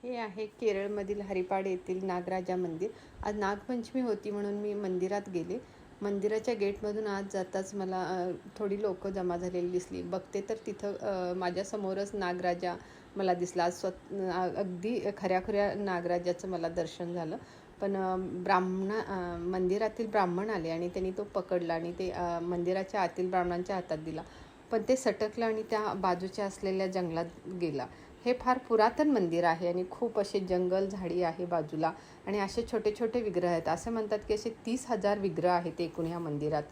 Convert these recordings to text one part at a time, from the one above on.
हे आहे केरळमधील हरिपाड येथील नागराजा मंदिर. आज नागपंचमी होती म्हणून मी मंदिरात गेले. मंदिराच्या गेटमधून आत जाताच मला थोडी लोकं जमा झालेली दिसली. बघते तर तिथं माझ्यासमोरच नागराजा मला दिसला. अगदी खऱ्या नागराजाचं मला दर्शन झालं. पण मंदिरातील ब्राह्मण आले आणि त्यांनी तो पकडला आणि ते मंदिराच्या आतील ब्राह्मणांच्या हातात दिला. पण ते सटकलं आणि त्या बाजूच्या असलेल्या जंगलात गेला. हे फार पुरातन मंदिर आहे आणि खूप असे जंगल झाडी आहे बाजूला आणि असे छोटे छोटे विग्रह आहेत. असं म्हणतात की असे 30,000 विग्रह आहेत एकूण ह्या मंदिरात.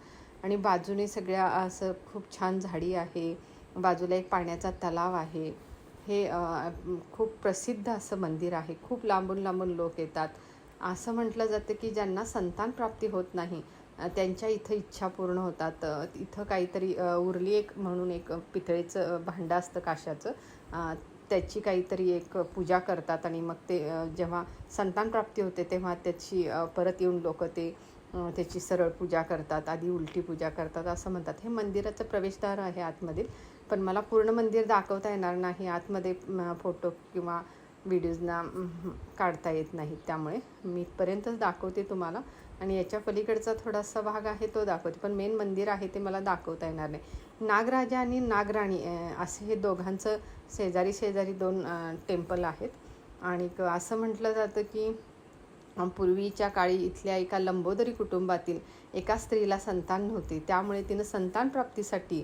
आणि बाजूने सगळ्या असं खूप छान झाडी आहे. बाजूला एक पाण्याचा तलाव आहे. हे खूप प्रसिद्ध असं मंदिर आहे. खूप लांबून लांबून लोक येतात. असं म्हटलं जातं की ज्यांना संतान प्राप्ती होत नाही त्यांच्या इथं इच्छा पूर्ण होतात. इथं काहीतरी उरली एक म्हणून एक पितळेचं भांडं असतं काशाचं, त्याची काहीतरी एक पूजा करतात आणि मग ते जेव्हा संतान प्राप्ती होते तेव्हा त्याची परत येऊन लोक ते त्याची सरळ पूजा करतात, आधी उलटी पूजा करतात असं म्हणतात. हे मंदिराचं प्रवेशद्वार आहे आतमध्ये. पण मला पूर्ण मंदिर दाखवता येणार नाही. आतमध्ये फोटो किंवा व्हिडिओजना काढता येत नाहीत. त्यामुळे मी इथपर्यंतच दाखवते तुम्हाला आणि याच्या पलीकडचा थोडासा भाग आहे तो दाखवते. पण मेन मंदिर आहे ते मला दाखवता येणार नाही. नागराजा आणि नागराणी असे हे दोघांचं शेजारी शेजारी दोन टेम्पल आहेत. आणि असं म्हटलं जातं की पूर्वीच्या काळी इथल्या एका लंबोदरी कुटुंबातील एका स्त्रीला संतान नव्हते. त्यामुळे तिनं संतान प्राप्तीसाठी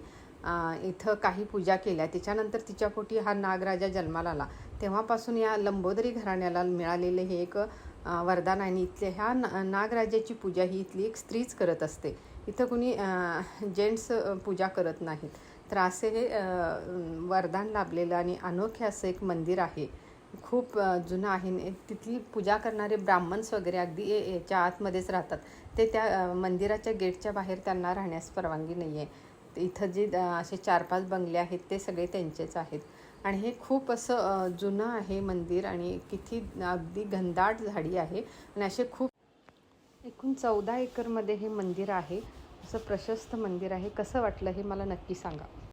इथं काही पूजा केल्या. त्याच्यानंतर तिच्या पोटी हा नागराजा जन्माला आला. तेव्हापासून या लंबोदरी घराण्याला मिळालेले हे एक वरदान आहे. इथल्या ह्या नागराजाची पूजा ही इथली एक स्त्रीच करत असते. इथं कुणी जेंट्स पूजा करत नाहीत. तर असे हे वरदान लाभलेलं आणि अनोखे असं एक मंदिर आहे. खूप जुनं आहे. तिथली पूजा करणारे ब्राह्मण्स वगैरे अगदी याच्या आतमध्येच राहतात. ते त्या मंदिराच्या गेटच्या बाहेर त्यांना राहण्यास परवानगी नाही आहे. इथं जे असे 4-5 बंगले आहेत ते सगळे त्यांचेच आहेत. आणि हे खूप असं जुनं आहे मंदिर आणि किती अगदी घनदाट झाडी आहे आणि असे खूप एकूण 14 एकरमध्ये हे मंदिर आहे. असं प्रशस्त मंदिर आहे. कसं वाटलं हे मला नक्की सांगा.